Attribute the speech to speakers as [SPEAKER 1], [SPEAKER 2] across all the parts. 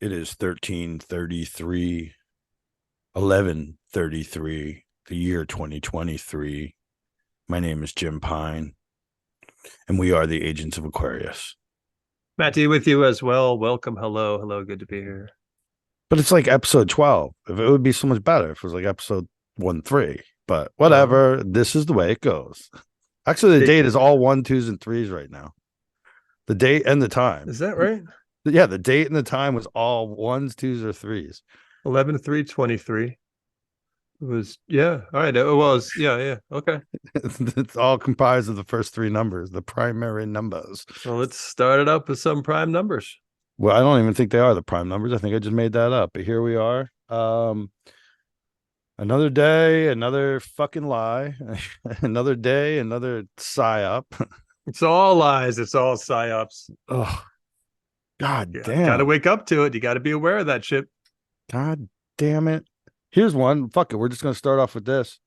[SPEAKER 1] It is 1333, 1133, the year 2023. My name is Jim Pine, and we are the Agents of Aquarius.
[SPEAKER 2] Matty with you as well. Welcome. Hello. Hello. Good to be here.
[SPEAKER 1] But it's like episode 12. If it would be so much better if it was like episode 1-3. But
[SPEAKER 2] Well,
[SPEAKER 1] whatever. This is the way it goes. Actually, the
[SPEAKER 2] it,
[SPEAKER 1] date is all 1s, 2s, and 3s right now. The date and the time.
[SPEAKER 2] is that right?
[SPEAKER 1] Yeah, the date and the time was all 1s, 2s, or 3s.
[SPEAKER 2] 11/3/23. It was, yeah. All right. It was, yeah, yeah. Okay.
[SPEAKER 1] It's all comprised of the first three numbers, the primary numbers.
[SPEAKER 2] Well, let's start it up with some prime numbers.
[SPEAKER 1] Well, I don't even think they are the prime numbers. I think I just made that up. But here we are. Another day, another fucking lie. Another day, another psyop.
[SPEAKER 2] It's all lies. It's all psyops.
[SPEAKER 1] Oh, god
[SPEAKER 2] Yeah. Got to
[SPEAKER 1] damn.
[SPEAKER 2] wake up to it. You got to be aware of that shit.
[SPEAKER 1] God damn it. Here's one. Fuck it. We're just gonna start off with this.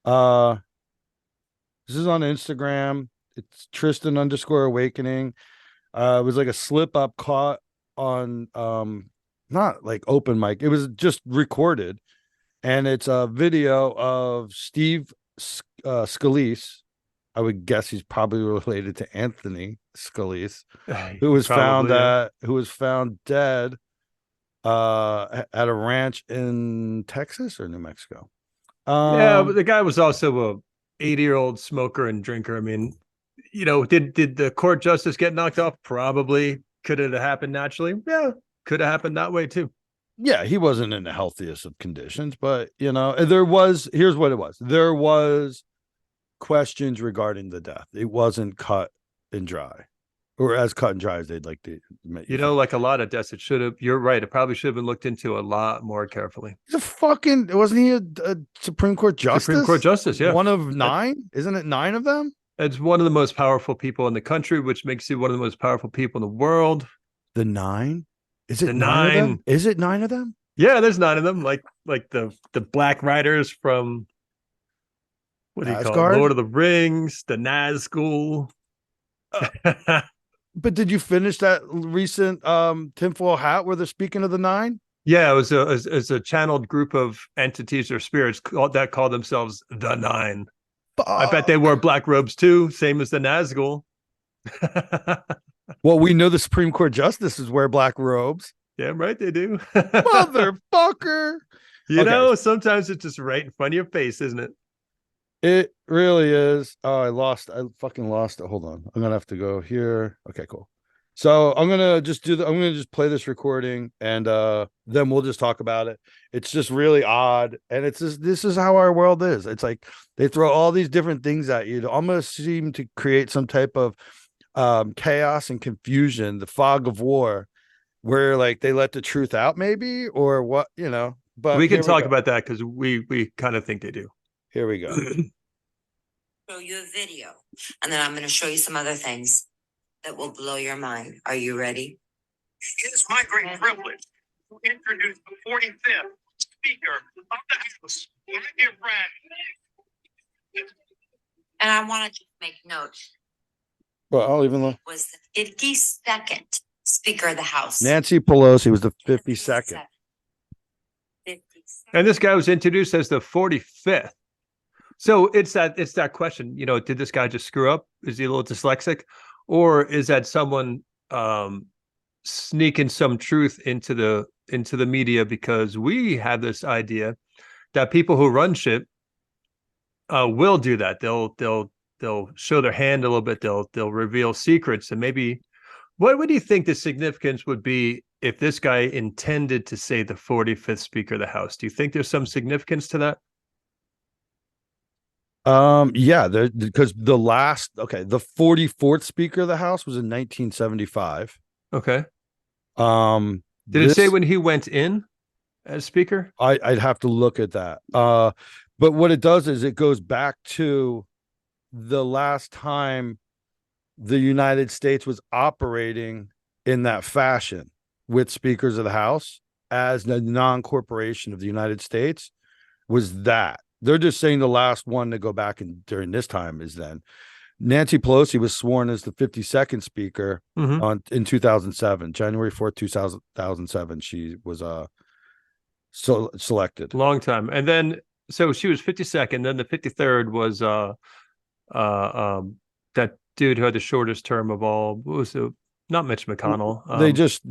[SPEAKER 1] Uh this is on Instagram. It's Tristan underscore awakening. It was like a slip up caught on not like open mic. It was just recorded, and it's a video of Steve Scalise. I would guess he's probably related to Anthony Scalise,
[SPEAKER 2] Probably, yeah.
[SPEAKER 1] who was found dead at a ranch in Texas or New Mexico.
[SPEAKER 2] Yeah, but
[SPEAKER 1] Um
[SPEAKER 2] the guy was also a 80-year-old smoker and drinker. I mean, did the court justice get knocked off? Probably. Could it have happened naturally? Yeah, could have happened that way too.
[SPEAKER 1] yeah, he wasn't in the healthiest of conditions, but there was, here's what it was. There was questions regarding the death. It wasn't cut and dry, or as cut and dry as they'd like to make you think.
[SPEAKER 2] Like a lot of deaths, it should have. You're right. It probably should have been looked into a lot more carefully.
[SPEAKER 1] He's a fucking, wasn't he a Supreme Court
[SPEAKER 2] Supreme Court
[SPEAKER 1] justice?
[SPEAKER 2] justice, yeah.
[SPEAKER 1] One of
[SPEAKER 2] That,
[SPEAKER 1] nine? Isn't it nine of them?
[SPEAKER 2] it's one of the most powerful people in the country, which makes you one of the most powerful people in the world.
[SPEAKER 1] The nine? Is it
[SPEAKER 2] The
[SPEAKER 1] nine of them?
[SPEAKER 2] nine.
[SPEAKER 1] Is it nine of them?
[SPEAKER 2] Yeah, there's nine of them. Like the Black Riders from what do you call it? Lord
[SPEAKER 1] Asgard?
[SPEAKER 2] of the Rings, the Nazgul.
[SPEAKER 1] Uh, but did you finish that recent tinfoil hat where they're speaking of the nine?
[SPEAKER 2] Yeah, it was a channeled group of entities or spirits that call themselves the Nine. I bet they wore
[SPEAKER 1] Fuck.
[SPEAKER 2] black robes too, same as the Nazgul.
[SPEAKER 1] Well, we know the Supreme Court justices wear black robes.
[SPEAKER 2] Yeah, right. They do.
[SPEAKER 1] Motherfucker. Okay.
[SPEAKER 2] Sometimes it's just right in front of your face, isn't it?
[SPEAKER 1] It really is. Oh, I fucking lost it. Hold on. I'm gonna have to go here. Okay, cool. So I'm gonna just play this recording, and then we'll just talk about it. It's just really odd. And it's just, this is how our world is. It's like they throw all these different things at you to almost seem to create some type of chaos and confusion, the fog of war, where like they let the truth out, maybe, or what. But
[SPEAKER 2] We can
[SPEAKER 1] here we
[SPEAKER 2] talk
[SPEAKER 1] go.
[SPEAKER 2] about that because we kind of think they do.
[SPEAKER 1] Here we go.
[SPEAKER 3] Show you a video, and then I'm going to show you some other things that will blow your mind. Are you ready?
[SPEAKER 4] It is my great privilege to introduce the 45th Speaker of the House, my dear friend.
[SPEAKER 3] And I want to just make note.
[SPEAKER 1] Well, I'll even look.
[SPEAKER 3] Was the 52nd Speaker of the House.
[SPEAKER 1] Nancy Pelosi was the 52nd.
[SPEAKER 3] 52nd.
[SPEAKER 2] And this guy was introduced as the 45th. So it's that question, did this guy just screw up? Is he a little dyslexic? Or is that someone sneaking some truth into the media, because we have this idea that people who run shit will do that. They'll show their hand a little bit. They'll reveal secrets. And maybe what do you think the significance would be if this guy intended to say the 45th Speaker of the House? Do you think there's some significance to that?
[SPEAKER 1] Yeah, because the 44th Speaker of the House was in 1975.
[SPEAKER 2] Okay. Did it
[SPEAKER 1] This
[SPEAKER 2] say when he went in as Speaker?
[SPEAKER 1] I'd have to look at that. But what it does is it goes back to the last time the United States was operating in that fashion with speakers of the House as the non-corporation of the United States was that. They're just saying the last one to go back and during this time is then. Nancy Pelosi was sworn as the 52nd speaker
[SPEAKER 2] Mhm.
[SPEAKER 1] in 2007, January 4th, 2007. She was selected.
[SPEAKER 2] Long time. And then so she was 52nd, then the 53rd was that dude who had the shortest term of all. What was it? Not Mitch McConnell.
[SPEAKER 1] They just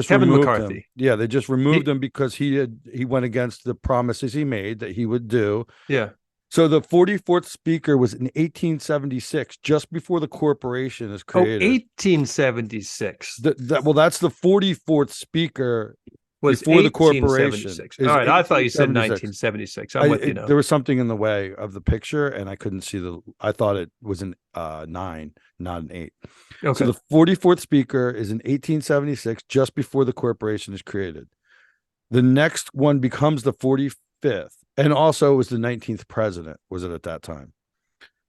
[SPEAKER 2] Kevin
[SPEAKER 1] removed him.
[SPEAKER 2] McCarthy.
[SPEAKER 1] Yeah, they just removed
[SPEAKER 2] He,
[SPEAKER 1] him because he went against the promises he made that he would do.
[SPEAKER 2] yeah.
[SPEAKER 1] So the 44th speaker was in 1876, just before the corporation is
[SPEAKER 2] Oh,
[SPEAKER 1] created.
[SPEAKER 2] 1876
[SPEAKER 1] That's the 44th speaker
[SPEAKER 2] was
[SPEAKER 1] before the corporation.
[SPEAKER 2] 1876. All right, I thought you said
[SPEAKER 1] 1876.
[SPEAKER 2] 1976. I'm with you now.
[SPEAKER 1] There was something in the way of the picture, and I couldn't see I thought it was an 9, not an 8.
[SPEAKER 2] Okay.
[SPEAKER 1] So the 44th speaker is in 1876, just before the corporation is created. The next one becomes the 45th, and also was the 19th president, was it at that time?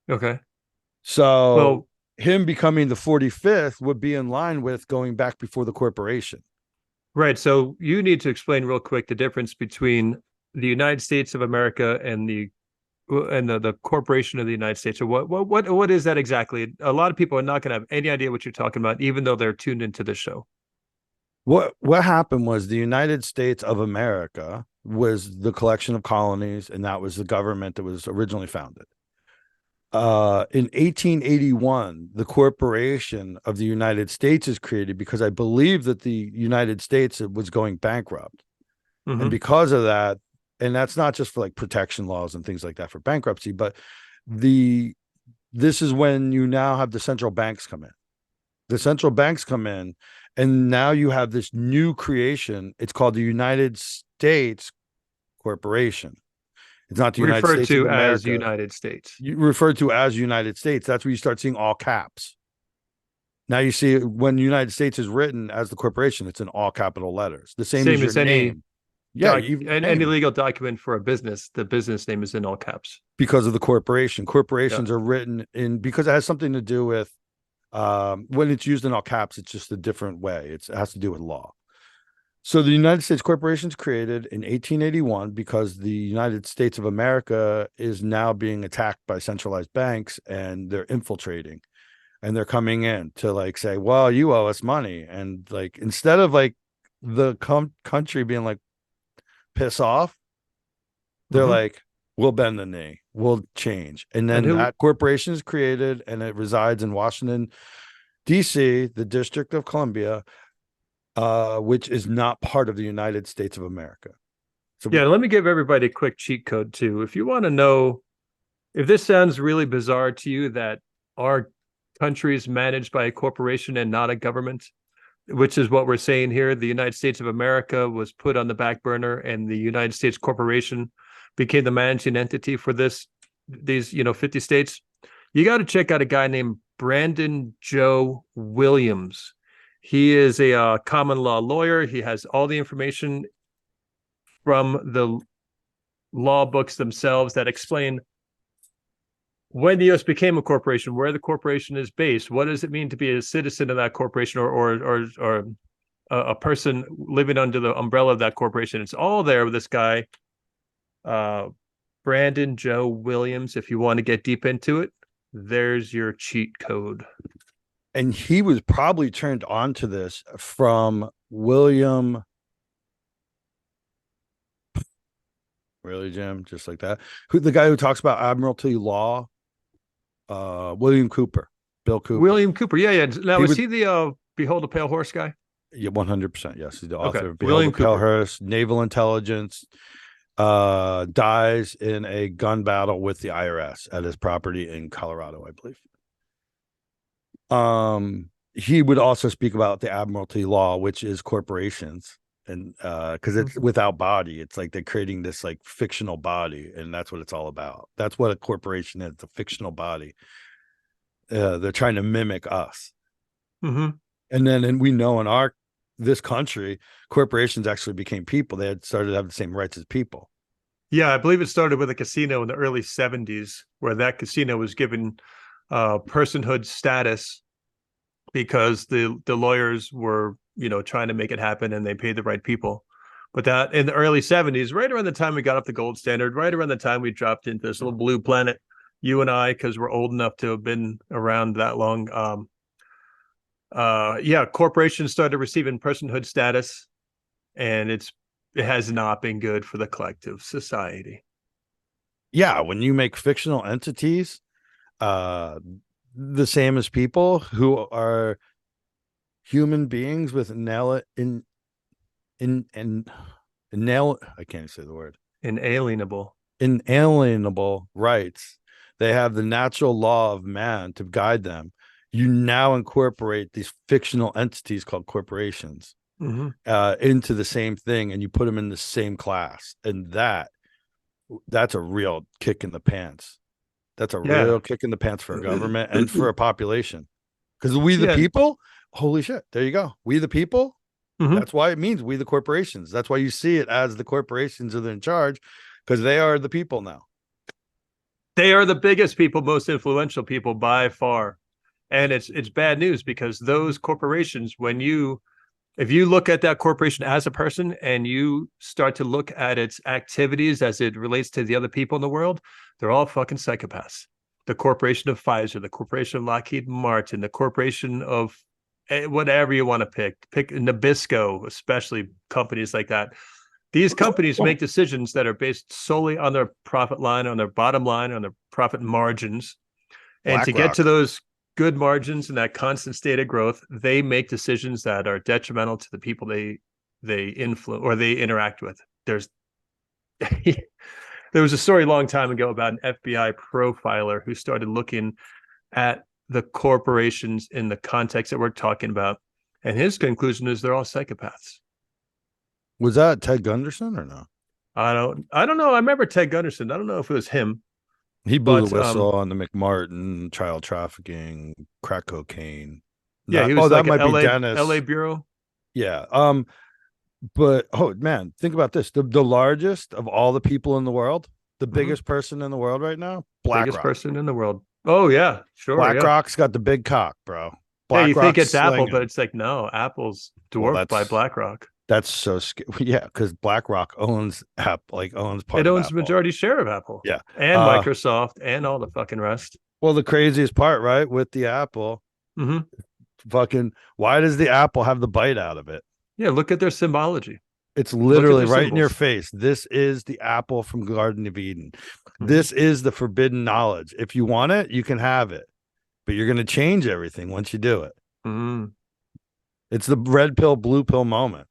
[SPEAKER 2] Okay.
[SPEAKER 1] So
[SPEAKER 2] Well,
[SPEAKER 1] him becoming the 45th would be in line with going back before the corporation.
[SPEAKER 2] right. So you need to explain real quick the difference between the United States of America and the corporation of the United States. So what is that exactly? A lot of people are not going to have any idea what you're talking about, even though they're tuned into the show.
[SPEAKER 1] What happened was the United States of America was the collection of colonies, and that was the government that was originally founded. In 1881, the corporation of the United States is created because I believe that the United States was going bankrupt.
[SPEAKER 2] Mhm.
[SPEAKER 1] And because of that, and that's not just for like protection laws and things like that for bankruptcy, but this is when you now have the central banks come in. The central banks come in, and now you have this new creation. It's called the United States Corporation. It's not the United
[SPEAKER 2] Referred
[SPEAKER 1] States of
[SPEAKER 2] to as
[SPEAKER 1] America.
[SPEAKER 2] United States.
[SPEAKER 1] You referred to as United States. That's where you start seeing all caps. Now you see when United States is written as the corporation, it's in all capital letters. The same as your
[SPEAKER 2] any
[SPEAKER 1] name. Yeah,
[SPEAKER 2] any legal document for a business, the business name is in all caps
[SPEAKER 1] because of the corporation. Corporations are written in because it has something to do with when it's used in all caps. It's just a different way. It has to do with law. So the United States Corporation is created in 1881 because the United States of America is now being attacked by centralized banks, and they're infiltrating, and they're coming in to like say, well, you owe us money. And like, instead of like the country being like, piss off, they're like, we'll bend the knee, we'll change. And then that corporation is created, and it resides in Washington, D.C., the District of Columbia, which is not part of the United States of America. So
[SPEAKER 2] let me give everybody a quick cheat code too. If you want to know if this sounds really bizarre to you, that our country is managed by a corporation and not a government, which is what we're saying here. The United States of America was put on the back burner, and the United States Corporation became the managing entity for these 50 states. You got to check out a guy named Brandon Joe Williams. He is a common law lawyer. He has all the information from the law books themselves that explain when the U.S. became a corporation, where the corporation is based, what does it mean to be a citizen of that corporation, or a person living under the umbrella of that corporation. It's all there with this guy, Brandon Joe Williams. If you want to get deep into it, there's your cheat code.
[SPEAKER 1] And he was probably turned on to this from William. Really, Jim? Just like that? The guy who talks about admiralty law? William Cooper. Bill Cooper.
[SPEAKER 2] William Cooper. Yeah. Now, was he the Behold a Pale Horse guy?
[SPEAKER 1] Yeah, 100%. Yes. He's the author of
[SPEAKER 2] William
[SPEAKER 1] Behold a Pale Horse, Naval Intelligence, dies in a gun battle with the IRS at his property in Colorado, I believe. He would also speak about the admiralty law, which is corporations, and because it's without body. It's like they're creating this like fictional body, and that's what it's all about. That's what a corporation is, a fictional body. They're trying to mimic us. And we know in this country, corporations actually became people. They had started to have the same rights as people.
[SPEAKER 2] Yeah, I believe it started with a casino in the early 70s, where that casino was given personhood status because the lawyers were, trying to make it happen, and they paid the right people. But that in the early 70s, right around the time we got up the gold standard, right around the time we dropped into this little blue planet, you and I, because we're old enough to have been around that long. Yeah, corporations started receiving personhood status, and it has not been good for the collective society.
[SPEAKER 1] Yeah, when you make fictional entities the same as people who are human beings with I can't say the word,
[SPEAKER 2] Inalienable.
[SPEAKER 1] inalienable rights. They have the natural law of man to guide them. You now incorporate these fictional entities called corporations into the same thing, and you put them in the same class, and that's a real kick in the pants. That's a real kick in the pants for a government and for a population. Because we the people, holy shit, there you go. We the people. That's why it means we the corporations. That's why you see it as the corporations are in charge, because they are the people now.
[SPEAKER 2] They are the biggest people, most influential people by far. And it's bad news, because those corporations, if you look at that corporation as a person and you start to look at its activities as it relates to the other people in the world, they're all fucking psychopaths. The corporation of Pfizer, the corporation of Lockheed Martin, the corporation of whatever you want to pick Nabisco, especially companies like that. These companies make decisions that are based solely on their profit line, on their bottom line, on their profit margins. And to get to those good margins and that constant state of growth, they make decisions that are detrimental to the people they influence or they interact with. There was a story a long time ago about an FBI profiler who started looking at the corporations in the context that we're talking about, and his conclusion is they're all psychopaths.
[SPEAKER 1] Was that Ted Gunderson or no?
[SPEAKER 2] I don't know. I remember Ted Gunderson. I don't know if it was him.
[SPEAKER 1] He blew the whistle on the McMartin, child trafficking, crack cocaine.
[SPEAKER 2] Yeah, he was
[SPEAKER 1] that
[SPEAKER 2] like
[SPEAKER 1] might
[SPEAKER 2] LA,
[SPEAKER 1] be Dennis.
[SPEAKER 2] LA Bureau.
[SPEAKER 1] Yeah. But oh man, think about this. The largest of all the people in the world, the biggest person in the world right now,
[SPEAKER 2] biggest person in the world. Oh yeah, sure.
[SPEAKER 1] BlackRock's got the big cock, bro.
[SPEAKER 2] Yeah, you think it's
[SPEAKER 1] slinging.
[SPEAKER 2] Apple, but it's like, no, Apple's dwarfed by BlackRock.
[SPEAKER 1] That's so scary. Yeah, because BlackRock owns Apple, owns part.
[SPEAKER 2] It owns the majority share of Apple.
[SPEAKER 1] Yeah,
[SPEAKER 2] and Microsoft and all the fucking rest.
[SPEAKER 1] Well, the craziest part, right, with the Apple, fucking, why does the Apple have the bite out of it?
[SPEAKER 2] Yeah, look at their symbology.
[SPEAKER 1] It's literally right in your face. This is the apple from Garden of Eden. This is the forbidden knowledge. If you want it, you can have it, but you're going to change everything once you do it. It's the red pill, blue pill moment.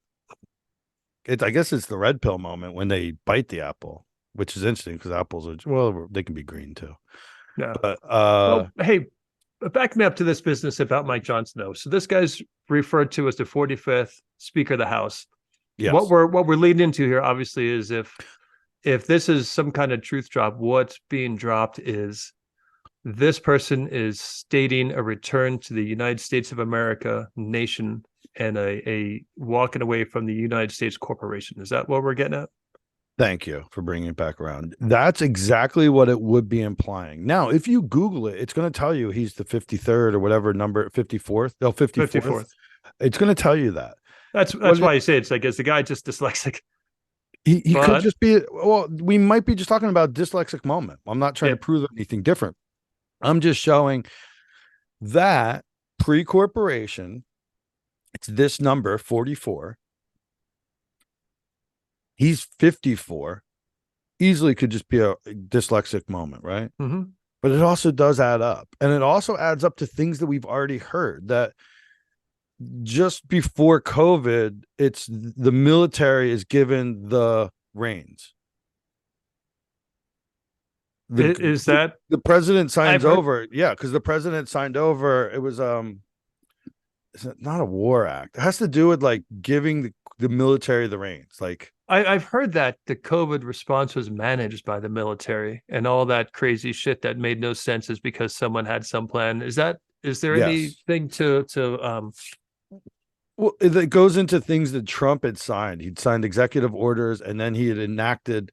[SPEAKER 1] I guess it's the red pill moment when they bite the apple, which is interesting because apples are, well, they can be green too.
[SPEAKER 2] Yeah.
[SPEAKER 1] But
[SPEAKER 2] well, hey, back me up to this business about Mike Johnson though. So this guy's referred to as the 45th Speaker of the House. Yes. What we're leading into here, obviously, is if this is some kind of truth drop, what's being dropped is this person is stating a return to the United States of America nation and a walking away from the United States corporation. Is that what we're getting at?
[SPEAKER 1] Thank you for bringing it back around. That's exactly what it would be implying. Now, if you Google it, it's going to tell you he's the 53rd or whatever number, 54th. No, 54th. It's going to tell you that.
[SPEAKER 2] That's why I say it's like, is the guy just dyslexic?
[SPEAKER 1] He could just be, well, we might be just talking about dyslexic moment. I'm not trying to prove anything different. I'm just showing that pre-corporation, it's this number 44. He's 54. Easily could just be a dyslexic moment, right? But it also does add up. And it also adds up to things that we've already heard, that just before COVID, it's the military is given the reins. The president signs over? Yeah, because the president signed over. It was it's not a war act. It has to do with like giving the military the reins. Like
[SPEAKER 2] I've heard that the COVID response was managed by the military, and all that crazy shit that made no sense is because someone had some plan. Is there anything to
[SPEAKER 1] well, it goes into things that Trump had signed. He'd signed executive orders, and then he had enacted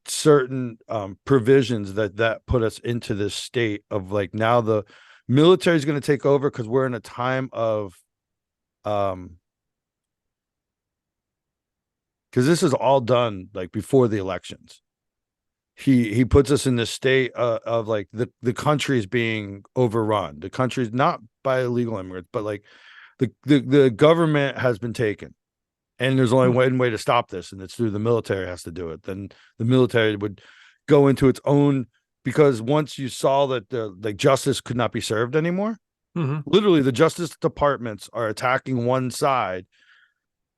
[SPEAKER 1] certain provisions that put us into this state of like, now the military is going to take over because we're in a time of because this is all done like before the elections. he puts us in this state of like the country's being overrun. The country's not by illegal immigrants, but like the government has been taken, and there's only one way to stop this, and it's through the military has to do it. Then the military would go into its own, because once you saw that the like justice could not be served anymore, literally the justice departments are attacking one side,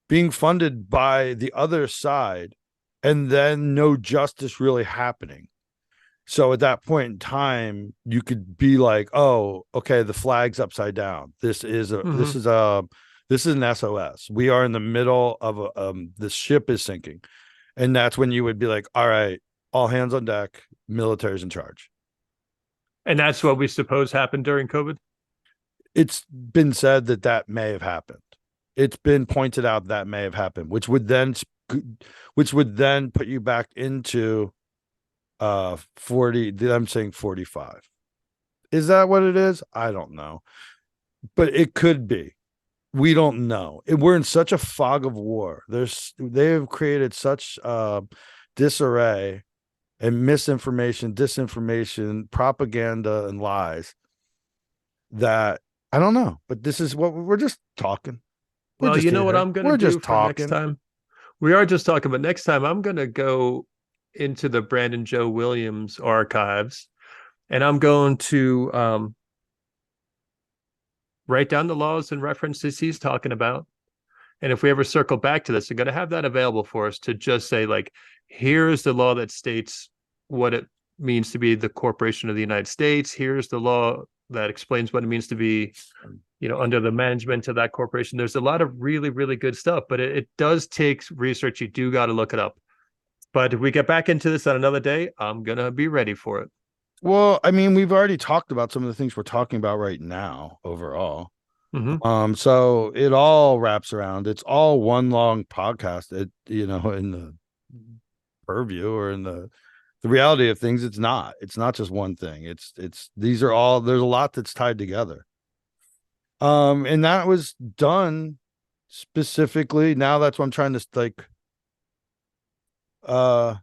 [SPEAKER 1] being funded by the other side, and then no justice really happening. So at that point in time, you could be like, "Oh, okay, the flag's upside down. This is an SOS. We are in the middle of the ship is sinking," and that's when you would be like, "All right, all hands on deck. Military's in charge."
[SPEAKER 2] And that's what we suppose happened during COVID.
[SPEAKER 1] It's been said that that may have happened. It's been pointed out that may have happened, which would then put you back into 40. I'm saying 45. Is that what it is? I don't know, but it could be. We don't know. We're in such a fog of war. They have created such disarray and misinformation, disinformation, propaganda, and lies that I don't know. But this is what we're just talking.
[SPEAKER 2] Well, you know what I'm going to do
[SPEAKER 1] just
[SPEAKER 2] for
[SPEAKER 1] talking.
[SPEAKER 2] next time? We are just talking, but next time I'm going to go into the Brandon Joe Williams archives, and I'm going to write down the laws and references he's talking about. And if we ever circle back to this, I'm going to have that available for us to just say, like, here's the law that states what it means to be the corporation of the United States. Here's the law that explains what it means to be, under the management of that corporation. There's a lot of really, really good stuff, but it does take research. You do got to look it up. But if we get back into this on another day, I'm going to be ready for it.
[SPEAKER 1] Well, I mean, we've already talked about some of the things we're talking about right now overall. So it all wraps around. It's all one long podcast. In the purview or in the reality of things, it's not just one thing. There's a lot that's tied together. And that was done specifically. Now that's what I'm trying to like. I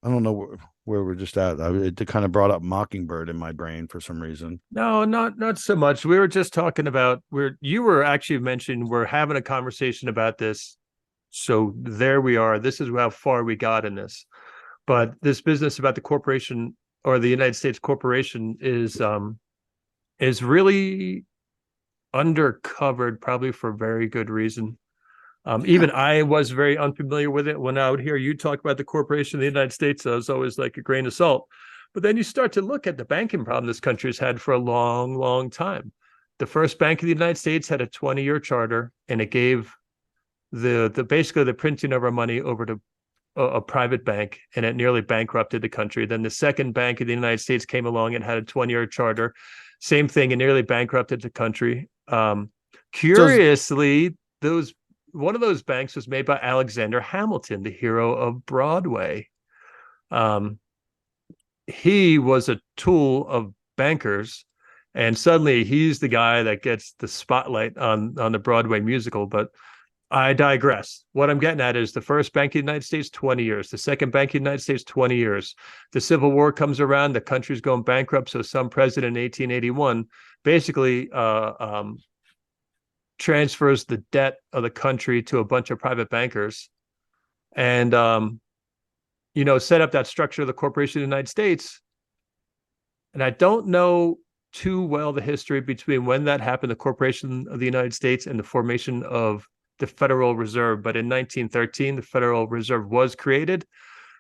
[SPEAKER 1] don't know where we're just at. It kind of brought up Mockingbird in my brain for some reason.
[SPEAKER 2] No, not so much. We were just talking about you were actually mentioning we're having a conversation about this. So there we are. This is how far we got in this. But this business about the corporation or the United States corporation is really undercovered, probably for very good reason. Even I was very unfamiliar with it. When I would hear you talk about the corporation of the United States, I was always like a grain of salt. But then you start to look at the banking problem this country has had for a long, long time. The first Bank of the United States had a 20-year charter, and it gave basically the printing of our money over to a private bank, and it nearly bankrupted the country. Then the second Bank of the United States came along and had a 20-year charter. Same thing, and nearly bankrupted the country. Curiously, one of those banks was made by Alexander Hamilton, the hero of Broadway. He was a tool of bankers, and suddenly he's the guy that gets the spotlight on the Broadway musical. But I digress. What I'm getting at is the first Bank of the United States, 20 years. The second Bank of the United States, 20 years. The Civil War comes around, the country's going bankrupt, so some president in 1881 basically transfers the debt of the country to a bunch of private bankers and, set up that structure of the Corporation of the United States. And I don't know too well the history between when that happened, the Corporation of the United States, and the formation of the Federal Reserve. But in 1913, the Federal Reserve was created,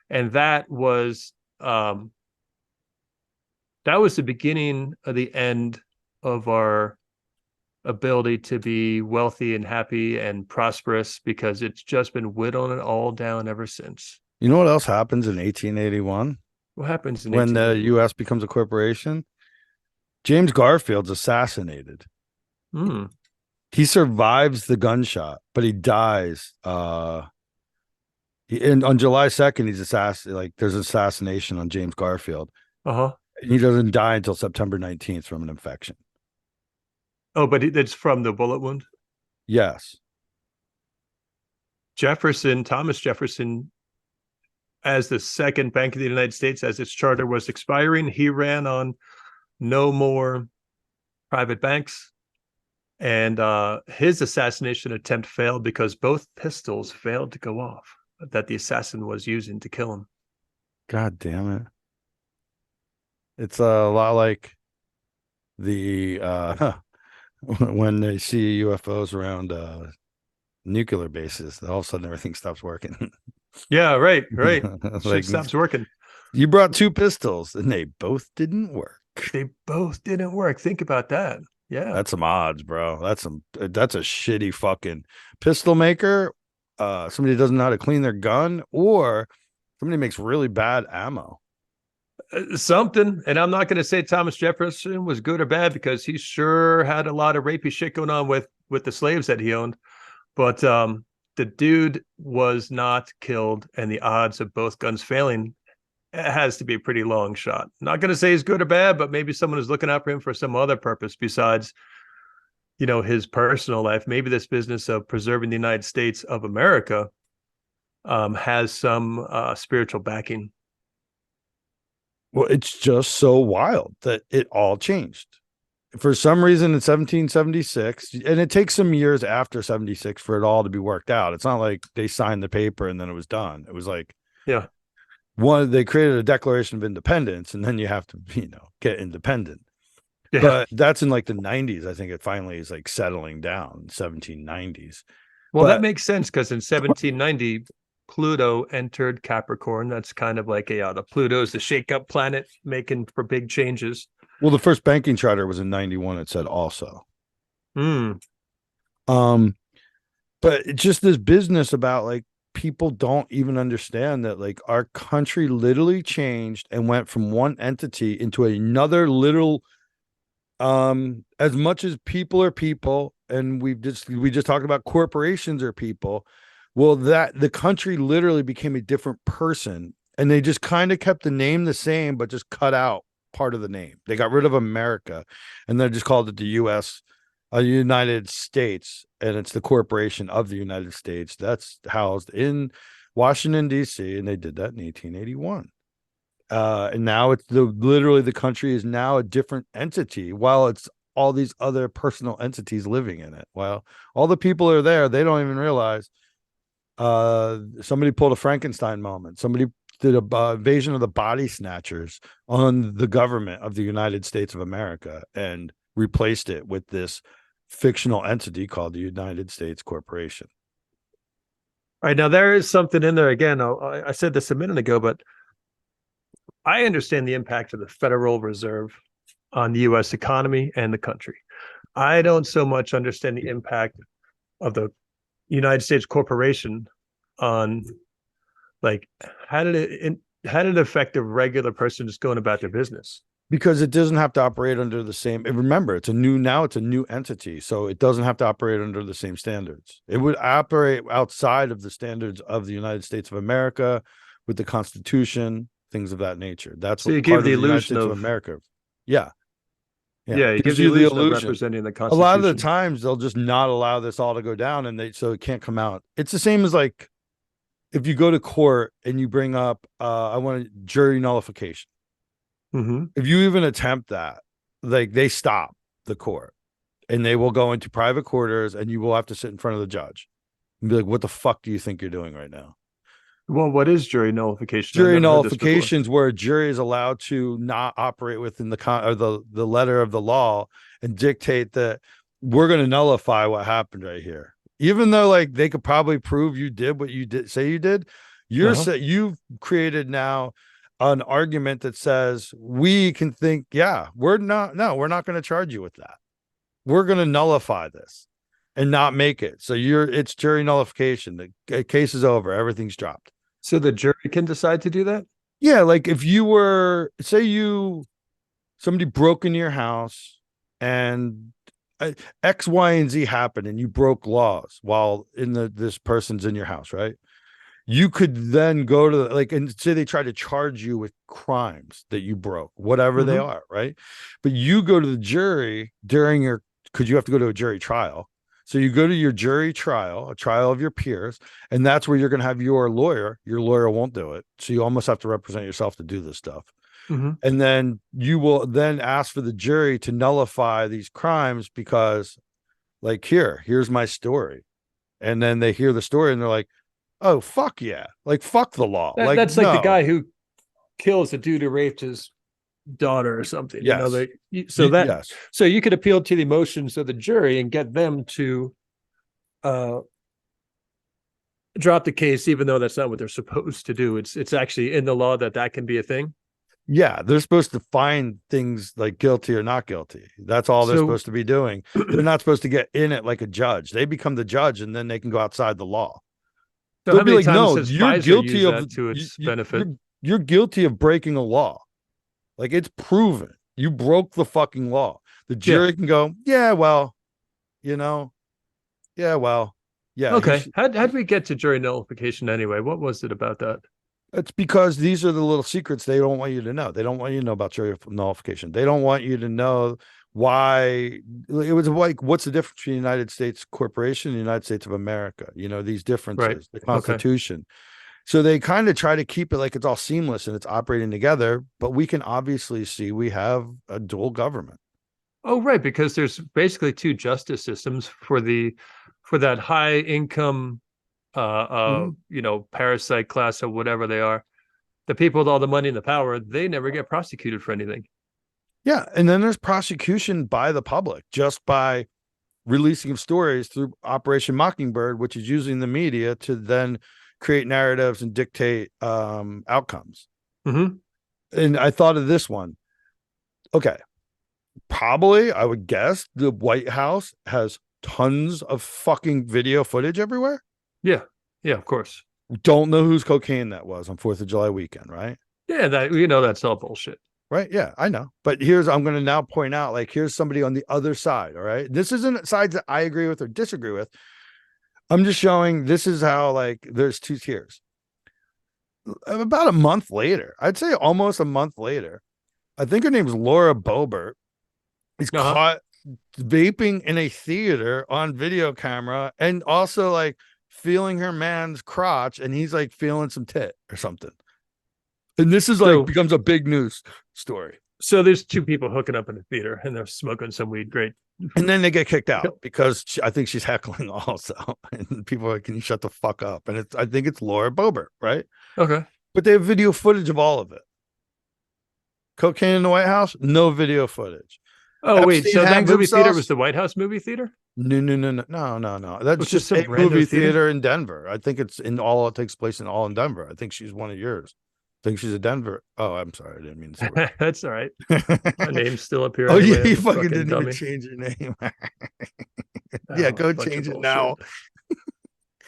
[SPEAKER 2] and that was the beginning of the end of our ability to be wealthy and happy and prosperous, because it's just been whittling it all down ever since.
[SPEAKER 1] You know what else happens in 1881?
[SPEAKER 2] What happens
[SPEAKER 1] when the U.S. becomes a corporation? James Garfield's assassinated. He survives the gunshot, but he dies. On July 2nd, he's assassinated. Like, there's an assassination on James Garfield. He doesn't die until September 19th from an infection.
[SPEAKER 2] Oh, but it's from the bullet wound?
[SPEAKER 1] Yes.
[SPEAKER 2] Thomas Jefferson, as the second Bank of the United States, as its charter was expiring, he ran on no more private banks. And his assassination attempt failed because both pistols failed to go off that the assassin was using to kill him.
[SPEAKER 1] God damn it. It's a lot like the when they see UFOs around nuclear bases, all of a sudden everything stops working.
[SPEAKER 2] Yeah, right. Shit
[SPEAKER 1] Like,
[SPEAKER 2] stops working.
[SPEAKER 1] you brought two pistols and they both didn't work.
[SPEAKER 2] They both didn't work. Think about that. Yeah.
[SPEAKER 1] That's some odds, bro. That's a shitty fucking pistol maker. Somebody doesn't know how to clean their gun, or somebody makes really bad ammo.
[SPEAKER 2] Something. And I'm not going to say Thomas Jefferson was good or bad, because he sure had a lot of rapey shit going on with the slaves that he owned. But the dude was not killed, and the odds of both guns failing, it has to be a pretty long shot. Not going to say he's good or bad, but maybe someone is looking out for him for some other purpose besides, his personal life. Maybe this business of preserving the United States of America has some spiritual backing.
[SPEAKER 1] Well, it's just so wild that it all changed. For some reason in 1776, and it takes some years after 76 for it all to be worked out. It's not like they signed the paper and then it was done. It was like,
[SPEAKER 2] yeah,
[SPEAKER 1] they created a Declaration of Independence, and then you have to, get independent.
[SPEAKER 2] yeah.
[SPEAKER 1] But that's in like the 90s. I think it finally is like settling down, 1790s.
[SPEAKER 2] Well,
[SPEAKER 1] But
[SPEAKER 2] that makes sense, because in 1790, Pluto entered Capricorn. That's kind of like the Pluto's the shake-up planet, making for big changes.
[SPEAKER 1] well, the first banking charter was in 91. It said also.
[SPEAKER 2] Mm.
[SPEAKER 1] But it's just this business about like people don't even understand that like our country literally changed and went from one entity into another little. As much as people are people, and we just talked about corporations are people, well, that the country literally became a different person, and they just kind of kept the name the same but just cut out part of the name. They got rid of America and they just called it the US, United States, and it's the corporation of the United States that's housed in Washington D.C., and they did that in 1881. And now it's literally the country is now a different entity, while it's all these other personal entities living in it. While all the people are there, they don't even realize. Somebody pulled a Frankenstein moment. Somebody did a invasion of the body snatchers on the government of the United States of America and replaced it with this fictional entity called the United States Corporation.
[SPEAKER 2] All right, now there is something in there again. I said this a minute ago, but I understand the impact of the Federal Reserve on the U.S. economy and the country. I don't so much understand the impact of the United States corporation on, like, how did it affect a regular person just going about their business?
[SPEAKER 1] Because it doesn't have to operate under the same. And remember, it's a new entity, so it doesn't have to operate under the same standards. It would operate outside of the standards of the United States of America with the Constitution, things of that nature. That's
[SPEAKER 2] So you
[SPEAKER 1] what
[SPEAKER 2] give
[SPEAKER 1] part
[SPEAKER 2] the
[SPEAKER 1] of the United
[SPEAKER 2] illusion
[SPEAKER 1] States of
[SPEAKER 2] of
[SPEAKER 1] America. Yeah.
[SPEAKER 2] Yeah, it
[SPEAKER 1] Gives
[SPEAKER 2] gives
[SPEAKER 1] you
[SPEAKER 2] the
[SPEAKER 1] the
[SPEAKER 2] illusion of
[SPEAKER 1] illusion.
[SPEAKER 2] representing the
[SPEAKER 1] A
[SPEAKER 2] Constitution.
[SPEAKER 1] lot of the times they'll just not allow this all to go down, and so it can't come out. It's the same as like if you go to court and you bring up I want jury nullification.
[SPEAKER 2] Mm-hmm.
[SPEAKER 1] If you even attempt that, like they stop the court and they will go into private quarters, and you will have to sit in front of the judge and be like, what the fuck do you think you're doing right now?
[SPEAKER 2] Well, what is jury nullification?
[SPEAKER 1] Jury nullifications, where a jury is allowed to not operate within the letter of the law and dictate that we're going to nullify what happened right here, even though like they could probably prove you did what you did say you did. You've created now an argument that says we can think, we're not going to charge you with that. We're going to nullify this and not make it. So it's jury nullification. The case is over. Everything's dropped.
[SPEAKER 2] So the jury can decide to do that?
[SPEAKER 1] Yeah, like if you were, somebody broke into your house and X, Y, and Z happened, and you broke laws while this person's in your house, right? You could then go to and say they try to charge you with crimes that you broke, whatever they are, right? But you go to the jury because you have to go to a jury trial. So you go to your jury trial, a trial of your peers, and that's where you're going to have your lawyer. Your lawyer won't do it. So you almost have to represent yourself to do this stuff. And then you will then ask for the jury to nullify these crimes because, like, here's my story. And then they hear the story and they're like, oh, fuck yeah. Like, fuck the law.
[SPEAKER 2] That's like the
[SPEAKER 1] no.
[SPEAKER 2] guy who kills a dude who raped his daughter or something.
[SPEAKER 1] Yes.
[SPEAKER 2] Yes. So you could appeal to the emotions of the jury and get them to drop the case, even though that's not what they're supposed to do. It's actually in the law that can be a thing.
[SPEAKER 1] Yeah, they're supposed to find things like guilty or not guilty. That's all they're supposed to be doing. They're not supposed to get in it like a judge. They become the judge and then they can go outside the law.
[SPEAKER 2] So
[SPEAKER 1] they'll be like, no,
[SPEAKER 2] you're guilty of to its benefit.
[SPEAKER 1] You're guilty of breaking a law. Like, it's proven. You broke the fucking law. The jury can go, yeah, well, yeah, well, yeah.
[SPEAKER 2] Okay. How'd we get to jury nullification anyway? What was it about that?
[SPEAKER 1] It's because these are the little secrets they don't want you to know. They don't want you to know about jury nullification. They don't want you to know why. It was like, what's the difference between the United States Corporation and the United States of America? These differences, right. The Constitution. Okay. So they kind of try to keep it like it's all seamless and it's operating together. But we can obviously see we have a dual government.
[SPEAKER 2] Oh, right. Because there's basically two justice systems for that high income parasite class or whatever they are. The people with all the money and the power, they never get prosecuted for anything.
[SPEAKER 1] Yeah. And then there's prosecution by the public just by releasing of stories through Operation Mockingbird, which is using the media to then create narratives and dictate outcomes. And I thought of this one. Okay. Probably, I would guess the White House has tons of fucking video footage everywhere.
[SPEAKER 2] Yeah, of course.
[SPEAKER 1] Don't know whose cocaine that was on 4th of July weekend, right?
[SPEAKER 2] Yeah, that's all bullshit.
[SPEAKER 1] Right? Yeah, I know. But I'm going to now point out, like, here's somebody on the other side, all right? This isn't sides that I agree with or disagree with. I'm just showing this is how, like, there's two tiers. About a month later, I'd say almost a month later, I think her name's Laura Boebert, is caught vaping in a theater on video camera and also, like, feeling her man's crotch, and he's like feeling some tit or something. And this is like becomes a big news story.
[SPEAKER 2] So there's two people hooking up in a theater and they're smoking some weed. Great.
[SPEAKER 1] And then they get kicked out because I think she's heckling also. And people are like, can you shut the fuck up? And I think it's Laura Boebert, right?
[SPEAKER 2] Okay.
[SPEAKER 1] But they have video footage of all of it. Cocaine in the White House, no video footage.
[SPEAKER 2] Oh, wait, so that movie theater was the White House movie theater?
[SPEAKER 1] No. That's just a movie theater in Denver. I think it takes place in Denver. I think she's one of yours. I think she's a Denver. Oh, I'm sorry. I didn't mean to say
[SPEAKER 2] That's all right. My name's still up here.
[SPEAKER 1] Oh,
[SPEAKER 2] anyway.
[SPEAKER 1] Yeah, you fucking didn't even change your name. Yeah, go change it now.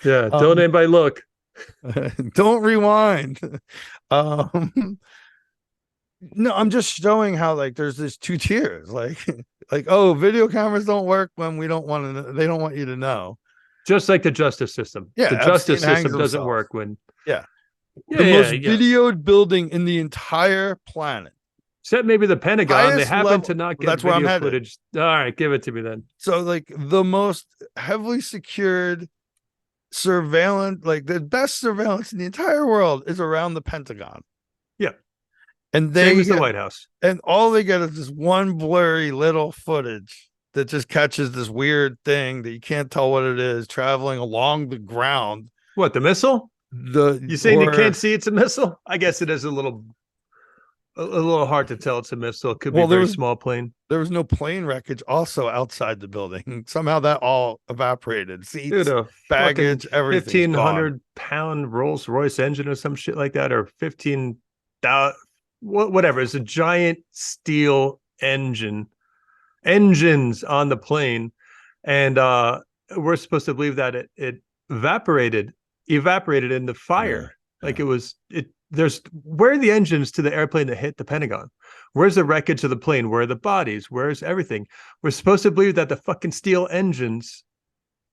[SPEAKER 2] Yeah, don't anybody look.
[SPEAKER 1] Don't rewind. No, I'm just showing how, like, there's this two tiers, like, oh, video cameras don't work when we don't want to. They don't want you to know.
[SPEAKER 2] Just like the justice system.
[SPEAKER 1] Yeah,
[SPEAKER 2] the justice system doesn't work when.
[SPEAKER 1] Yeah. The most videoed building in the entire planet.
[SPEAKER 2] Except maybe the Pentagon. They happen to not get
[SPEAKER 1] that's video where I'm
[SPEAKER 2] footage. All right, give it to me then.
[SPEAKER 1] So, like, the most heavily secured surveillance, like the best surveillance in the entire world, is around the Pentagon.
[SPEAKER 2] Yeah.
[SPEAKER 1] And
[SPEAKER 2] same as the White House.
[SPEAKER 1] And all they get is this one blurry little footage that just catches this weird thing that you can't tell what it is traveling along the ground.
[SPEAKER 2] What, the missile? You saying you can't see it's a missile? I guess it is a little hard to tell it's a missile. It could be a very small plane.
[SPEAKER 1] There was no plane wreckage also outside the building. Somehow that all evaporated. Seats, baggage, everything.
[SPEAKER 2] 1,500-pound Rolls Royce engine or some shit like that, or 15,000. Whatever. It's a giant steel engines on the plane, and we're supposed to believe that it evaporated in the fire. Like there's where are the engines to the airplane that hit the Pentagon? Where's the wreckage of the plane? Where are the bodies? Where's everything? We're supposed to believe that the fucking steel engines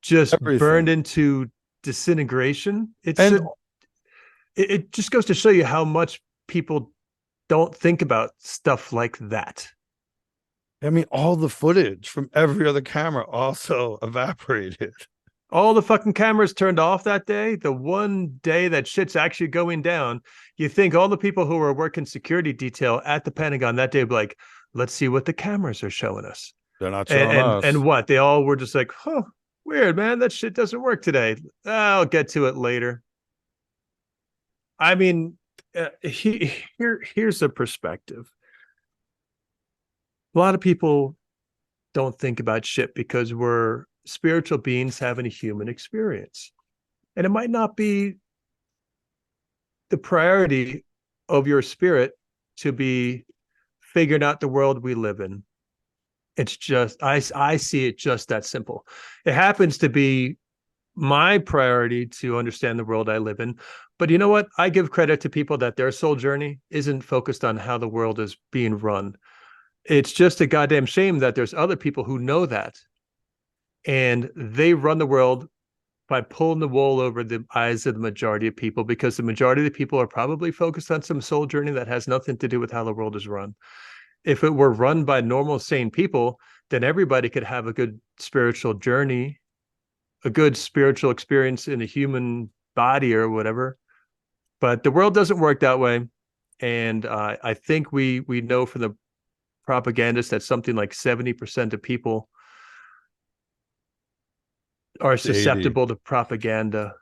[SPEAKER 2] just burned into disintegration. It just goes to show you how much people don't think about stuff like that.
[SPEAKER 1] I mean, all the footage from every other camera also evaporated.
[SPEAKER 2] All the fucking cameras turned off that day. The one day that shit's actually going down, you think all the people who were working security detail at the Pentagon that day would be like, let's see what the cameras are showing us.
[SPEAKER 1] They're not
[SPEAKER 2] And
[SPEAKER 1] showing
[SPEAKER 2] and,
[SPEAKER 1] us.
[SPEAKER 2] and what? They all were just like, huh, weird, man. That shit doesn't work today. I'll get to it later. I mean, here's a perspective. A lot of people don't think about shit because we're spiritual beings having a human experience. And it might not be the priority of your spirit to be figuring out the world we live in. It's just, I see it just that simple. It happens to be my priority to understand the world I live in. But you know what? I give credit to people that their soul journey isn't focused on how the world is being run. It's just a goddamn shame that there's other people who know that and they run the world by pulling the wool over the eyes of the majority of people, because the majority of the people are probably focused on some soul journey that has nothing to do with how the world is run. If it were run by normal, sane people, then everybody could have a good spiritual journey, a good spiritual experience in a human body or whatever. But the world doesn't work that way. And I think we know from the propagandists that something like 70% of people are
[SPEAKER 1] 80.
[SPEAKER 2] susceptible to propaganda.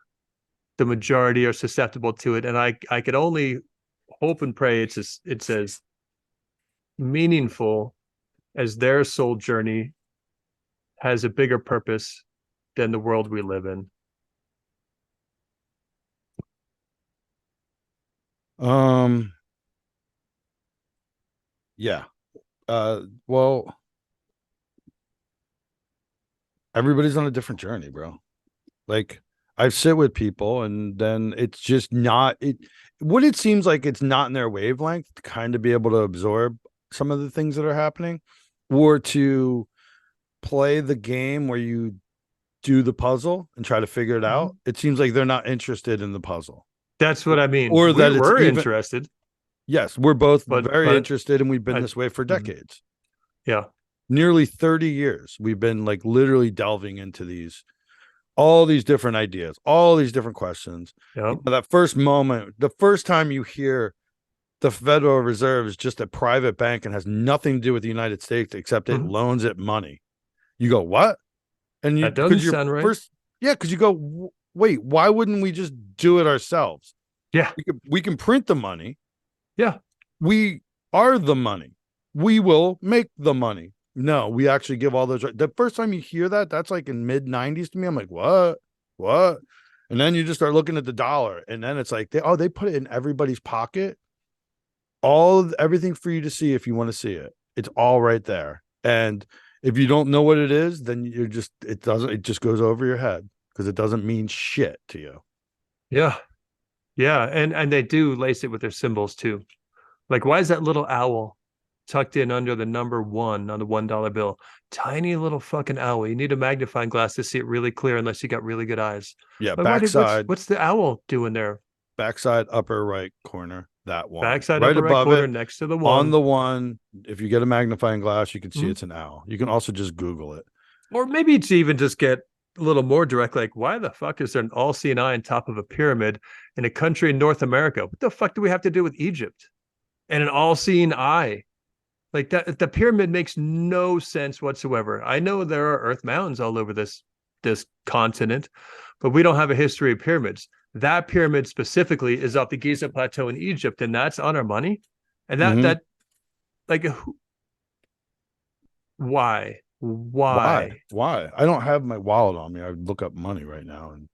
[SPEAKER 2] The majority are susceptible to it. And I could only hope and pray it's as meaningful as their soul journey has a bigger purpose than the world we live in.
[SPEAKER 1] Yeah. Well, everybody's on a different journey, bro. Like, I sit with people and then it's just not it what it seems like it's not in their wavelength to kind of be able to absorb some of the things that are happening, or to play the game where you do the puzzle and try to figure it out. It seems like they're not interested in the puzzle.
[SPEAKER 2] That's what I mean.
[SPEAKER 1] Or that it's
[SPEAKER 2] We're
[SPEAKER 1] even
[SPEAKER 2] interested,
[SPEAKER 1] yes, we're both
[SPEAKER 2] but
[SPEAKER 1] very interested and we've been
[SPEAKER 2] I,
[SPEAKER 1] this way for decades.
[SPEAKER 2] yeah.
[SPEAKER 1] Nearly 30 years we've been like literally delving into all these different ideas, all these different questions.
[SPEAKER 2] Yeah.
[SPEAKER 1] You know, that first moment, the first time you hear the Federal Reserve is just a private bank and has nothing to do with the United States except it loans it money, you go, what? And you,
[SPEAKER 2] That doesn't
[SPEAKER 1] because you're
[SPEAKER 2] sound right.
[SPEAKER 1] first, yeah, because you go, wait, why wouldn't we just do it ourselves?
[SPEAKER 2] Yeah.
[SPEAKER 1] We can print the money.
[SPEAKER 2] Yeah.
[SPEAKER 1] We are the money. We will make the money. No, we actually give all those. The first time you hear that, that's like in mid 90s to me. I'm like, what? And then you just start looking at the dollar, and then it's like they put it in everybody's pocket. Everything for you to see if you want to see it. It's all right there. And if you don't know what it is, then it just goes over your head because it doesn't mean shit to you.
[SPEAKER 2] Yeah. Yeah. And they do lace it with their symbols too. Like, why is that little owl tucked in under the number 1 on the $1 bill? Tiny little fucking owl. You need a magnifying glass to see it really clear unless you got really good eyes.
[SPEAKER 1] Yeah,
[SPEAKER 2] Like, what's the owl doing there?
[SPEAKER 1] Backside upper right corner, that one.
[SPEAKER 2] Backside
[SPEAKER 1] right
[SPEAKER 2] upper right
[SPEAKER 1] above
[SPEAKER 2] corner
[SPEAKER 1] it,
[SPEAKER 2] next to the
[SPEAKER 1] on
[SPEAKER 2] one.
[SPEAKER 1] the one. If you get a magnifying glass, you can see it's an owl. You can also just Google it.
[SPEAKER 2] Or maybe it's even just get a little more direct, like, why the fuck is there an all-seeing eye on top of a pyramid in a country in North America? What the fuck do we have to do with Egypt and an all-seeing eye? Like, that the pyramid makes no sense whatsoever. I know there are earth mountains all over this continent, but we don't have a history of pyramids. That pyramid specifically is off the Giza Plateau in Egypt, and that's on our money. And that like, why?
[SPEAKER 1] Why? I don't have my wallet on me. I would look up money right now and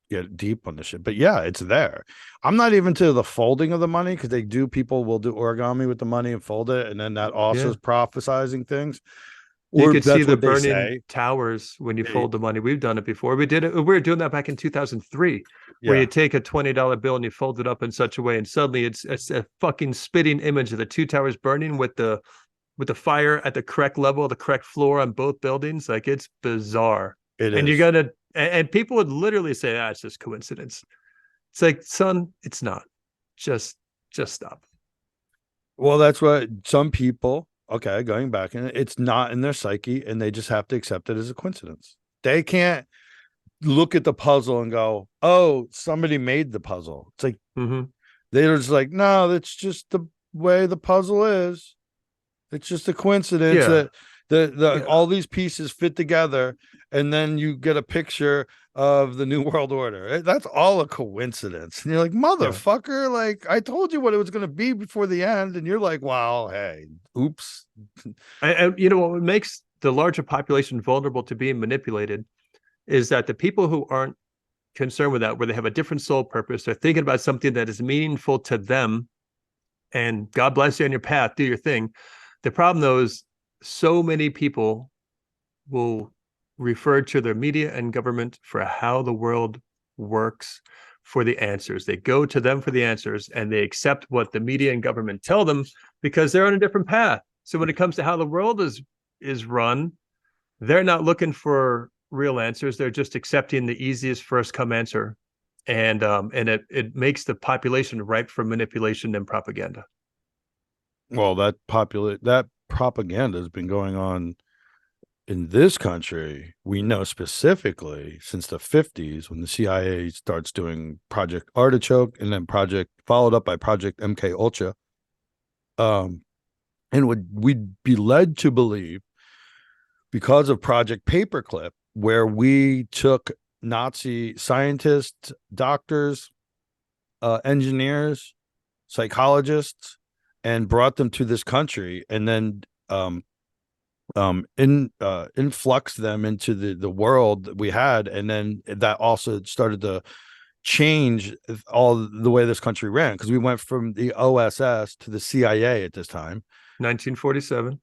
[SPEAKER 1] get deep on the shit. But yeah, it's there. I'm not even to the folding of the money because people will do origami with the money and fold it, and then that also is prophesizing things.
[SPEAKER 2] You
[SPEAKER 1] Or
[SPEAKER 2] could
[SPEAKER 1] that's
[SPEAKER 2] see the
[SPEAKER 1] what they
[SPEAKER 2] burning
[SPEAKER 1] say.
[SPEAKER 2] towers when you fold the money. We've done it before. We were doing that back in 2003, where you take a $20 bill and you fold it up in such a way, and suddenly it's a fucking spitting image of the two towers burning with the fire at the correct level, the correct floor on both buildings. Like, it's bizarre.
[SPEAKER 1] And
[SPEAKER 2] you gotta, and people would literally say, it's just coincidence. It's like, son, it's not. Just stop.
[SPEAKER 1] Well, that's what some people okay, going back, and it's not in their psyche, and they just have to accept it as a coincidence. They can't look at the puzzle and go, "Oh, somebody made the puzzle." It's like they're just like, "No, that's just the way the puzzle is. It's just a coincidence
[SPEAKER 2] Yeah.
[SPEAKER 1] that
[SPEAKER 2] Yeah.
[SPEAKER 1] all these pieces fit together, and then you get a picture of the New World Order. That's all a coincidence." And you're like, "Motherfucker, like I told you what it was going to be before the end," and you're like, "Wow, hey, oops."
[SPEAKER 2] And you know what makes the larger population vulnerable to being manipulated is that the people who aren't concerned with that, where they have a different soul purpose, they're thinking about something that is meaningful to them, and God bless you on your path, do your thing. The problem, though, is so many people will refer to their media and government for how the world works, for the answers. They go to them for the answers, and they accept what the media and government tell them because they're on a different path. So when it comes to how the world is run, they're not looking for real answers. They're just accepting the easiest first come answer. And it makes the population ripe for manipulation and propaganda.
[SPEAKER 1] Well, that propaganda has been going on in this country. We know specifically since the 50s, when the CIA starts doing Project Artichoke, and then followed up by Project MK Ultra. And we'd be led to believe, because of Project Paperclip, where we took Nazi scientists, doctors, engineers, psychologists, and brought them to this country, and then influx them into the world that we had, and then that also started to change all the way this country ran, because we went from the OSS to the CIA at this time.
[SPEAKER 2] 1947.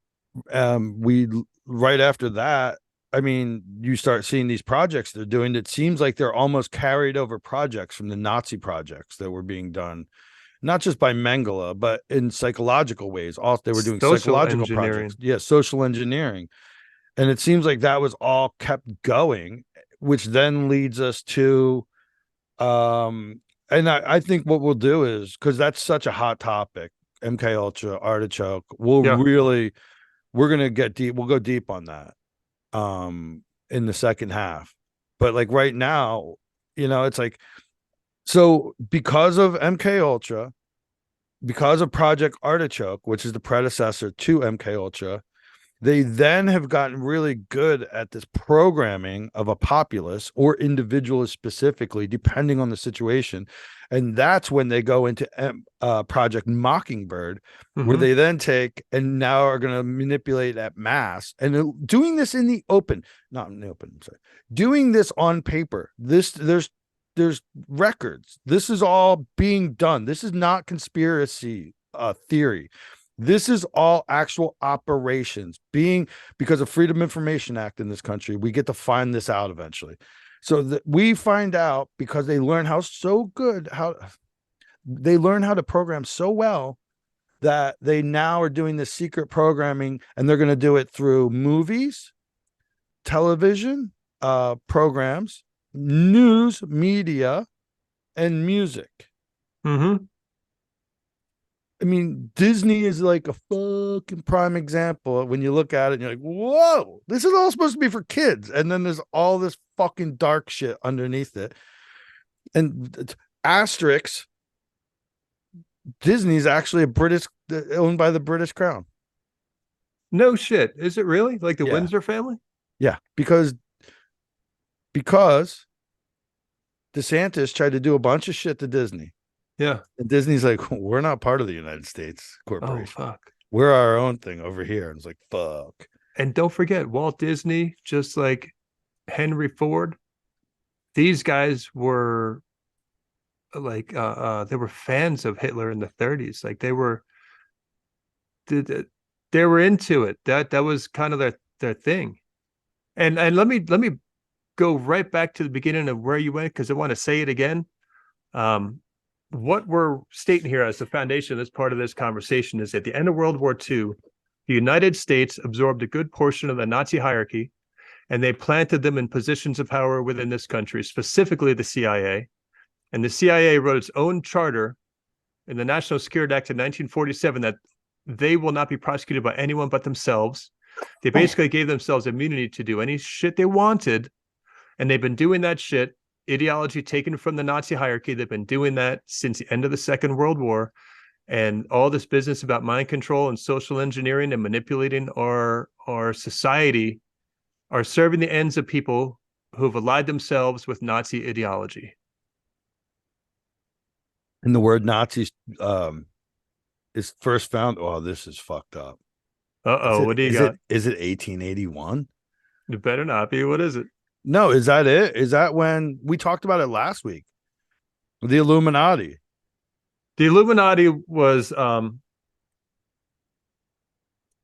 [SPEAKER 1] We right after that, I mean, you start seeing these projects they're doing. It seems like they're almost carried over projects from the Nazi projects that were being done, not just by Mengele, but in psychological ways. Also, they were doing
[SPEAKER 2] Social
[SPEAKER 1] psychological
[SPEAKER 2] engineering.
[SPEAKER 1] projects. Yeah, social engineering. And it seems like that was all kept going, which then leads us to, and I think what we'll do is, because that's such a hot topic, MK Ultra, Artichoke, we're gonna get deep. We'll go deep on that in the second half. But like right now, it's like, so because of MK Ultra, because of Project Artichoke, which is the predecessor to MK Ultra, they then have gotten really good at this programming of a populace or individuals specifically, depending on the situation. And that's when they go into Project Mockingbird, where they then take and now are going to manipulate at mass, and doing this in the open, not in the open, I'm sorry, doing this on paper. There's records. This is all being done. This is not conspiracy theory. This is all actual operations because of Freedom of Information Act in this country. We get to find this out eventually. So we find out, because they learn how to program so well, that they now are doing this secret programming, and they're going to do it through movies, television, programs, news, media, and music. I mean, Disney is like a fucking prime example. When you look at it and you're like, whoa, this is all supposed to be for kids. And then there's all this fucking dark shit underneath it. And asterisk, Disney's actually owned by the British Crown.
[SPEAKER 2] No shit. Is it really? Like the
[SPEAKER 1] Yeah.
[SPEAKER 2] Windsor family?
[SPEAKER 1] Yeah, because DeSantis tried to do a bunch of shit to Disney.
[SPEAKER 2] Yeah.
[SPEAKER 1] And Disney's like, we're not part of the United States corporation.
[SPEAKER 2] Oh, fuck.
[SPEAKER 1] We're our own thing over here. And it's like, fuck.
[SPEAKER 2] And don't forget, Walt Disney, just like Henry Ford, these guys were like they were fans of Hitler in the 30s. Like they were into it. That was kind of their thing. And let me go right back to the beginning of where you went, because I want to say it again. What we're stating here as the foundation as part of this conversation is, at the end of World War II, the United States absorbed a good portion of the Nazi hierarchy, and they planted them in positions of power within this country, specifically the CIA. And the CIA wrote its own charter in the National Security Act of 1947 they will not be prosecuted by anyone but themselves. They basically gave themselves immunity to do any shit they wanted, and they've been doing that shit. Ideology taken from the Nazi hierarchy. They've been doing that since the end of the Second World War, and all this business about mind control and social engineering and manipulating our society are serving the ends of people who've allied themselves with Nazi ideology.
[SPEAKER 1] And the word Nazis is first found. Oh, this is fucked up.
[SPEAKER 2] What do you got?
[SPEAKER 1] Is it 1881?
[SPEAKER 2] It better not be. What is it?
[SPEAKER 1] No, is that it? Is that when we talked about it last week? The Illuminati.
[SPEAKER 2] The Illuminati was
[SPEAKER 1] Founded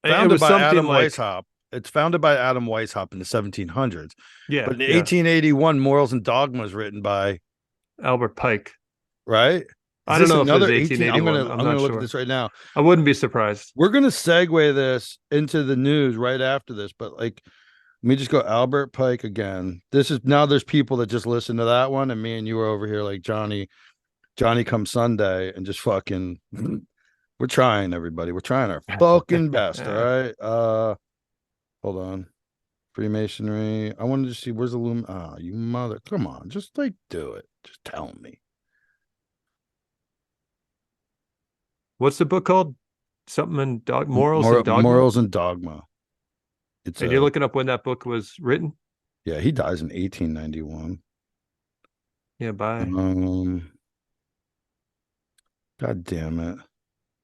[SPEAKER 2] it was
[SPEAKER 1] by
[SPEAKER 2] something
[SPEAKER 1] Adam
[SPEAKER 2] like
[SPEAKER 1] Weishaupt. It's founded by Adam Weishaupt in the 1700s.
[SPEAKER 2] yeah,
[SPEAKER 1] But in
[SPEAKER 2] yeah.
[SPEAKER 1] 1881, Morals and Dogma is written by,
[SPEAKER 2] Albert Pike.
[SPEAKER 1] right?
[SPEAKER 2] I don't know if it was
[SPEAKER 1] another
[SPEAKER 2] 1881.
[SPEAKER 1] I'm
[SPEAKER 2] I'm
[SPEAKER 1] gonna
[SPEAKER 2] not
[SPEAKER 1] look
[SPEAKER 2] sure.
[SPEAKER 1] at this right now.
[SPEAKER 2] I wouldn't be surprised.
[SPEAKER 1] We're gonna segue this into the news right after this, but like, let me just go Albert Pike again. This is now there's people that just listen to that one, and me and you were over here like Johnny come Sunday, and just fucking. We're trying, everybody. We're trying our fucking best. All right. Hold on. Freemasonry. I wanted to see where's the loom. You mother. Come on. Just like do it. Just tell me.
[SPEAKER 2] What's the book called? Something in Morals and Dogma.
[SPEAKER 1] Morals and Dogma. It's
[SPEAKER 2] And you're looking up when that book was written?
[SPEAKER 1] Yeah, he dies in 1891.
[SPEAKER 2] Yeah, bye.
[SPEAKER 1] God damn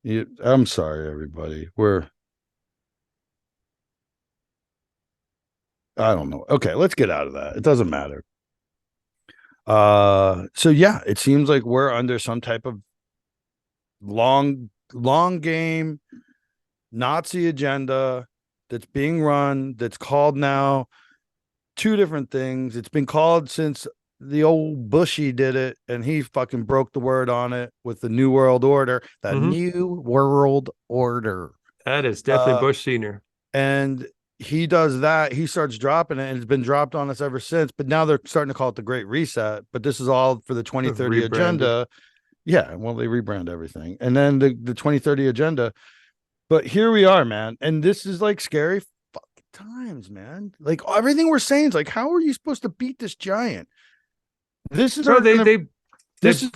[SPEAKER 1] it. I'm sorry, everybody. I don't know. Okay, let's get out of that. It doesn't matter. So yeah, it seems like we're under some type of long game Nazi agenda that's being run, that's called now two different things. It's been called since the old Bushy did it, and he fucking broke the word on it with the New World Order. The New World Order.
[SPEAKER 2] That is definitely Bush Senior.
[SPEAKER 1] And he does that. He starts dropping it, and it's been dropped on us ever since. But now they're starting to call it the Great Reset. But this is all for the 2030 agenda. Yeah, well, they rebrand everything. And then the 2030 agenda. But here we are, man. And this is like scary fucking times, man. Like everything we're saying is like, how are you supposed to beat this giant? This is
[SPEAKER 2] they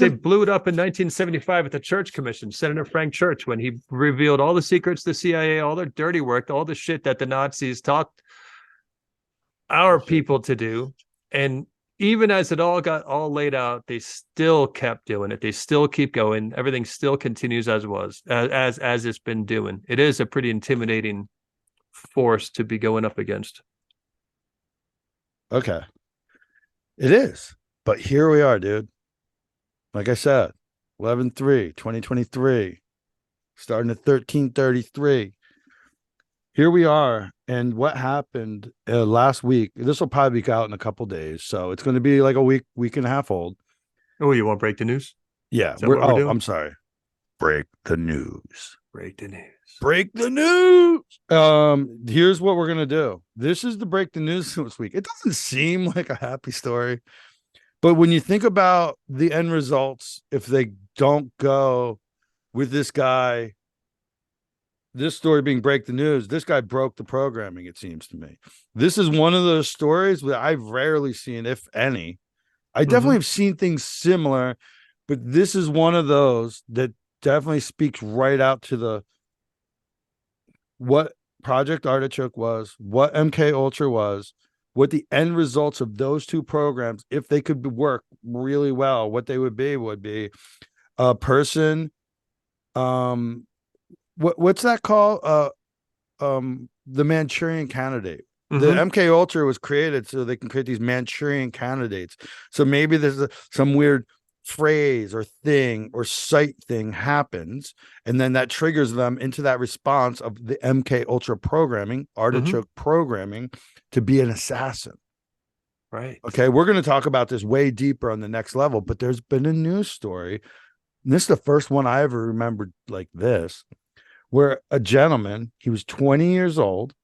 [SPEAKER 2] blew it up in 1975 at the Church Commission, Senator Frank Church, when he revealed all the secrets to the CIA, all their dirty work, all the shit that the Nazis taught our people to do. And even as it all got all laid out, they still kept doing it. They still keep going. Everything still continues as it's been doing. It is a pretty intimidating force to be going up against.
[SPEAKER 1] Okay. It is. But here we are, dude. Like I said, 11/3/2023, starting at 13:33. Here we are. And what happened last week? This will probably be out in a couple days. So it's going to be like a week and a half old.
[SPEAKER 2] Oh, you want to break the news?
[SPEAKER 1] Yeah. I'm sorry. Break the news.
[SPEAKER 2] Break the news.
[SPEAKER 1] Break the news. Here's what we're going to do. This is the break the news this week. It doesn't seem like a happy story. But when you think about the end results, if they don't go with this guy, this story being break the news, this guy broke the programming, it seems to me. This is one of those stories that I've rarely seen, if any. I definitely have seen things similar, but this is one of those that definitely speaks right out to what Project Artichoke was, what MK Ultra was, what the end results of those two programs, if they could work really well, what they would be a person. What's that called? The Manchurian Candidate. The MK Ultra was created so they can create these Manchurian candidates. So maybe there's some weird phrase or thing or site thing happens, and then that triggers them into that response of the MK Ultra programming, Artichoke programming, to be an assassin.
[SPEAKER 2] Right.
[SPEAKER 1] Okay, we're going to talk about this way deeper on the next level, but there's been a news story, and this is the first one I ever remembered like this, where a gentleman, he was 20 years old.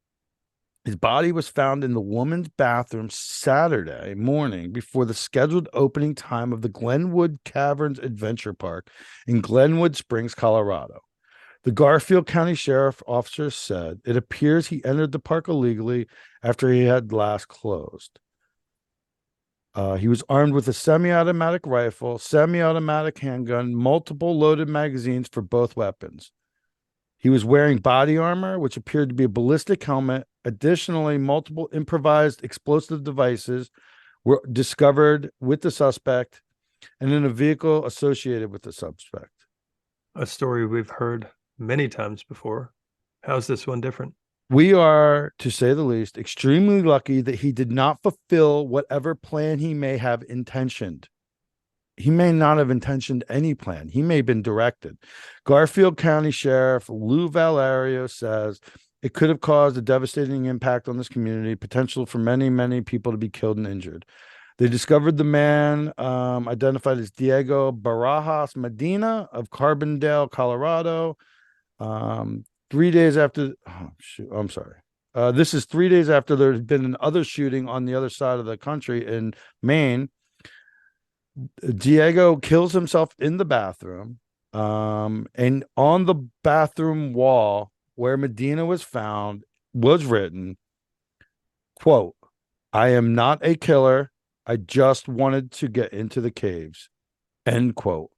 [SPEAKER 1] His body was found in the woman's bathroom Saturday morning before the scheduled opening time of the Glenwood Caverns Adventure Park in Glenwood Springs, Colorado. The Garfield County Sheriff officer said it appears he entered the park illegally after he had last closed. He was armed with a semi-automatic rifle, semi-automatic handgun, multiple loaded magazines for both weapons. He was wearing body armor, which appeared to be a ballistic helmet. Additionally, multiple improvised explosive devices were discovered with the suspect and in a vehicle associated with the suspect.
[SPEAKER 2] A story we've heard many times before. How's this one different?
[SPEAKER 1] We are, to say the least, extremely lucky that he did not fulfill whatever plan he may have intentioned. He may not have intentioned any plan. He may have been directed. Garfield County Sheriff Lou Valerio says it could have caused a devastating impact on this community, potential for many, many people to be killed and injured. They discovered the man identified as Diego Barajas Medina of Carbondale, Colorado. 3 days after, I'm sorry. This is 3 days after there's been another shooting on the other side of the country in Maine. Diego kills himself in the bathroom. And on the bathroom wall where Medina was found was written, quote, "I am not a killer. I just wanted to get into the caves." End quote.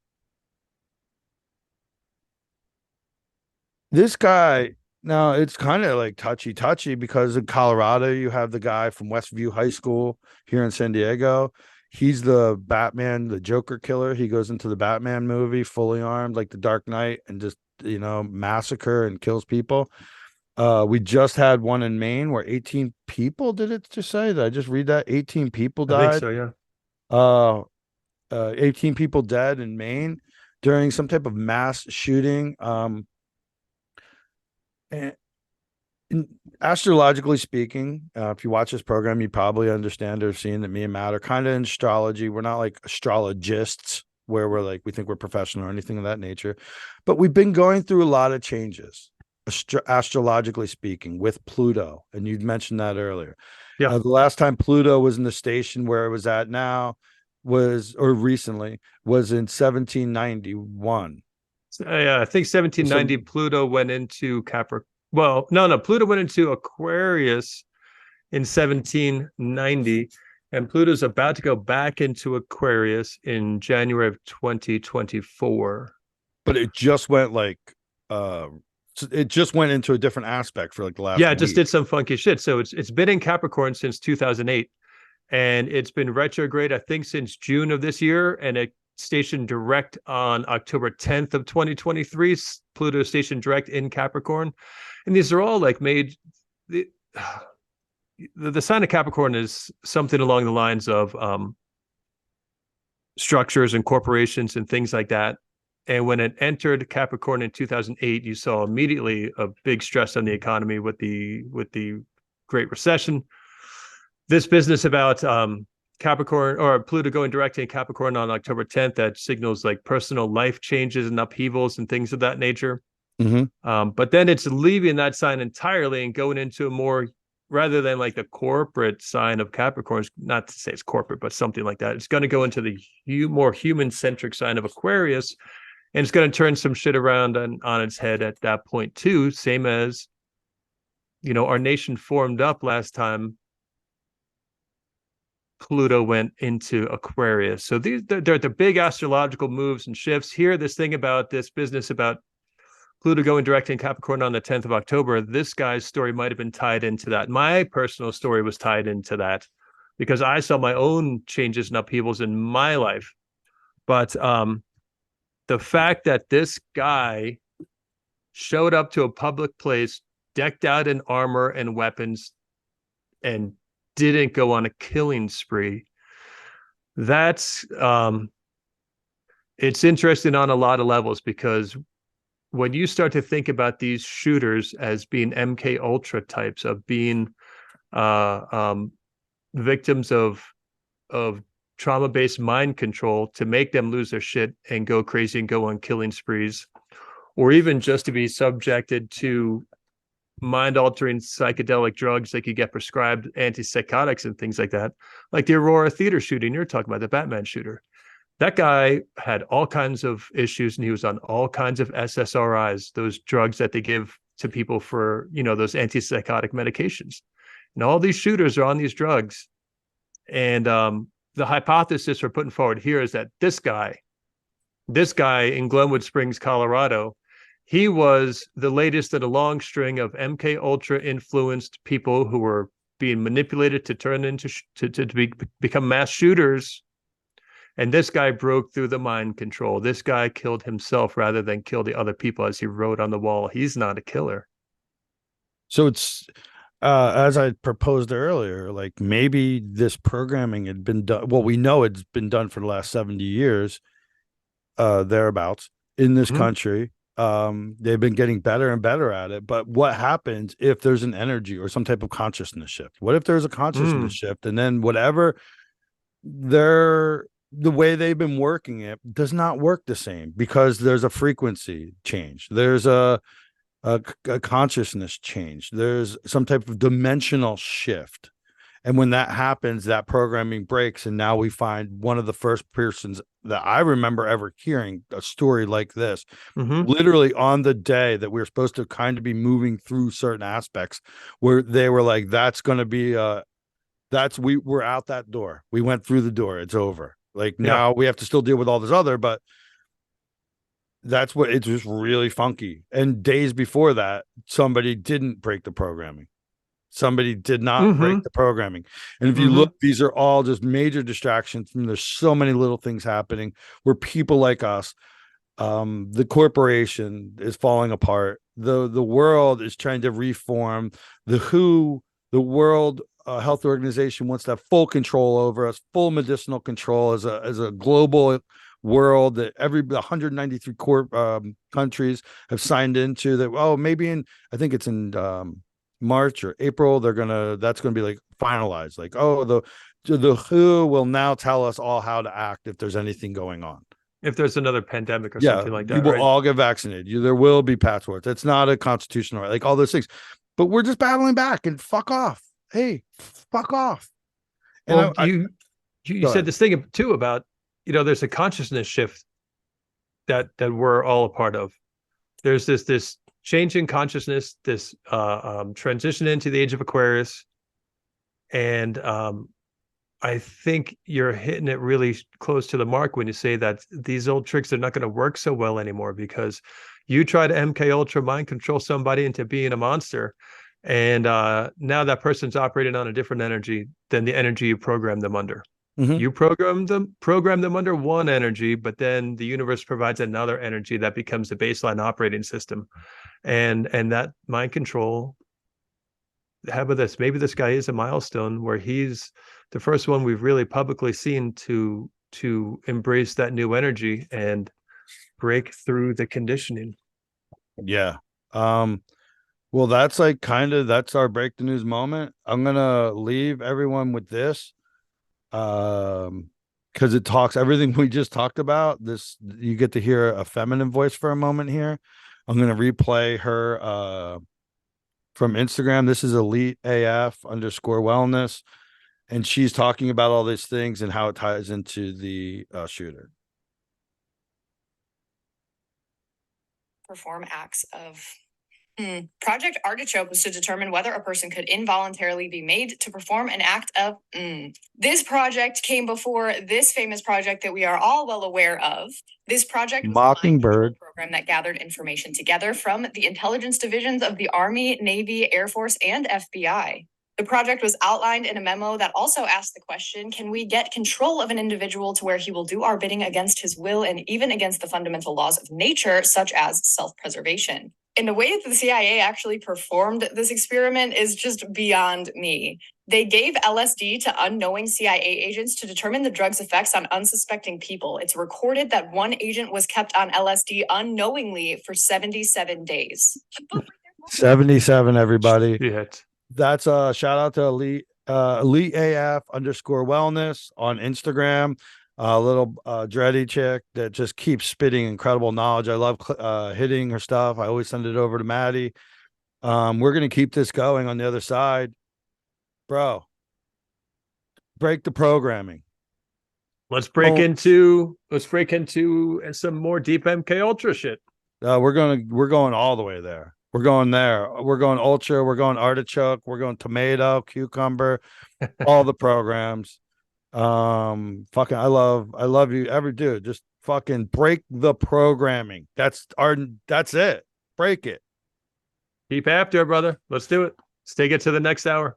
[SPEAKER 1] This guy, now it's kind of like touchy because in Colorado, you have the guy from Westview High School here in San Diego. He's the Batman, the Joker killer. He goes into the Batman movie fully armed like the Dark Knight and just, massacre and kills people. We just had one in Maine where 18 people, did it just say? Did I just read that? 18 people died.
[SPEAKER 2] I think so, yeah.
[SPEAKER 1] 18 people dead in Maine during some type of mass shooting. And astrologically speaking, if you watch this program, you probably understand or have seen that me and Matt are kind of in astrology. We're not like astrologists where we're like, we think we're professional or anything of that nature, but we've been going through a lot of changes, astrologically speaking, with Pluto. And you'd mentioned that earlier.
[SPEAKER 2] Yeah.
[SPEAKER 1] The last time Pluto was in the station where it was at now recently was in 1791.
[SPEAKER 2] Yeah, I think 1790 Pluto went into Capricorn. Well, no, Pluto went into Aquarius in 1790, and Pluto's about to go back into Aquarius in January of 2024.
[SPEAKER 1] But it just went it just went into a different aspect for like the last
[SPEAKER 2] it just
[SPEAKER 1] week.
[SPEAKER 2] did some funky shit. So it's been in Capricorn since 2008, and it's been retrograde, I think, since June of this year, and it stationed direct on October 10th of 2023. Pluto stationed direct in Capricorn, and these are all like made. The sign of Capricorn is something along the lines of structures and corporations and things like that. And when it entered Capricorn in 2008, you saw immediately a big stress on the economy with the Great Recession. This business about Capricorn or Pluto going direct in Capricorn on October 10th, that signals like personal life changes and upheavals and things of that nature.
[SPEAKER 1] Mm-hmm.
[SPEAKER 2] But then it's leaving that sign entirely and going into a more, rather than like the corporate sign of Capricorn, not to say it's corporate, but something like that. It's going to go into the more human-centric sign of Aquarius, and it's going to turn some shit around on its head at that point too. Same as, our nation formed up last time Pluto went into Aquarius. So they're the big astrological moves and shifts here. This thing about this business about Pluto going direct in Capricorn on the 10th of October, this guy's story might have been tied into that. My personal story was tied into that because I saw my own changes and upheavals in my life. But the fact that this guy showed up to a public place decked out in armor and weapons and didn't go on a killing spree, that's it's interesting on a lot of levels, because when you start to think about these shooters as being MK Ultra types, of being victims of trauma-based mind control to make them lose their shit and go crazy and go on killing sprees, or even just to be subjected to mind-altering psychedelic drugs that could get prescribed, antipsychotics and things like that, like the Aurora Theater shooting you're talking about, the Batman shooter. That guy had all kinds of issues, and he was on all kinds of SSRIs, those drugs that they give to people for, those antipsychotic medications. And all these shooters are on these drugs. And the hypothesis we're putting forward here is that this guy in Glenwood Springs, Colorado, he was the latest in a long string of MK Ultra influenced people who were being manipulated to turn into become mass shooters. And this guy broke through the mind control. This guy killed himself rather than kill the other people, as he wrote on the wall. He's not a killer.
[SPEAKER 1] So it's as I proposed earlier, like maybe this programming had been done. Well, we know it's been done for the last 70 years, thereabouts in this country. They've been getting better and better at it. But what happens if there's an energy or some type of consciousness shift? What if there's a consciousness shift, and then whatever the way they've been working it does not work the same because there's a frequency change. There's a consciousness change. There's some type of dimensional shift. And when that happens, that programming breaks. And now we find one of the first persons that I remember ever hearing a story like this, literally on the day that we were supposed to kind of be moving through certain aspects, where they were like, that's going to be we're out that door. We went through the door. It's over. Like now we have to still deal with all this other, but that's what it's just really funky. And days before that, somebody didn't break the programming. Somebody did not break the programming. And if you look, these are all just major distractions. And there's so many little things happening where people like us, the corporation is falling apart. The world is trying to reform. The World Health Organization wants to have full control over us, full medicinal control as a global world that 193 countries have signed into. That maybe I think it's in March or April that's gonna be like finalized. Like the WHO will now tell us all how to act if there's anything going on.
[SPEAKER 2] If there's another pandemic or something like that,
[SPEAKER 1] you will all get vaccinated. There will be passports. It's not a constitutional right, like all those things. But we're just battling back and fuck off. Hey, fuck off. And
[SPEAKER 2] you said this thing too about, there's a consciousness shift that we're all a part of. There's this change in consciousness, this transition into the age of Aquarius. And I think you're hitting it really close to the mark when you say that these old tricks are not going to work so well anymore, because you try to MK Ultra mind control somebody into being a monster, and now that person's operating on a different energy than the energy you programmed them under. You program them under one energy, but then the universe provides another energy that becomes the baseline operating system. And that mind control, how about this? Maybe this guy is a milestone where he's the first one we've really publicly seen to embrace that new energy and break through the conditioning.
[SPEAKER 1] Yeah. Well, that's like that's our break the news moment. I'm gonna leave everyone with this. Because it talks everything we just talked about. This, you get to hear a feminine voice for a moment here. I'm going to replay her from Instagram. This is elite AF _wellness. And she's talking about all these things and how it ties into the shooter.
[SPEAKER 5] Perform acts of Project Artichoke was to determine whether a person could involuntarily be made to perform an act of This project came before this famous project that we are all well aware of. This project was
[SPEAKER 1] Mockingbird
[SPEAKER 5] a program that gathered information together from the intelligence divisions of the Army, Navy, Air Force, and FBI. The project was outlined in a memo that also asked the question, can we get control of an individual to where he will do our bidding against his will and even against the fundamental laws of nature, such as self-preservation? And the way that the CIA actually performed this experiment is just beyond me. They gave LSD to unknowing CIA agents to determine the drug's effects on unsuspecting people. It's recorded that one agent was kept on LSD unknowingly for 77 days.
[SPEAKER 1] 77, everybody.
[SPEAKER 2] Shit.
[SPEAKER 1] That's a shout out to elite AF _wellness on Instagram. A little dready chick that just keeps spitting incredible knowledge. I love hitting her stuff. I always send it over to Maddie. We're gonna keep this going on the other side, bro. Break the programming.
[SPEAKER 2] Let's break into some more deep MK Ultra shit.
[SPEAKER 1] We're going all the way there. We're going there. We're going ultra. We're going artichoke. We're going tomato, cucumber, all the programs. Fucking, I love you, every dude. Just fucking break the programming. That's it. Break it.
[SPEAKER 2] Keep after it, brother. Let's do it. Let's take it to the next hour.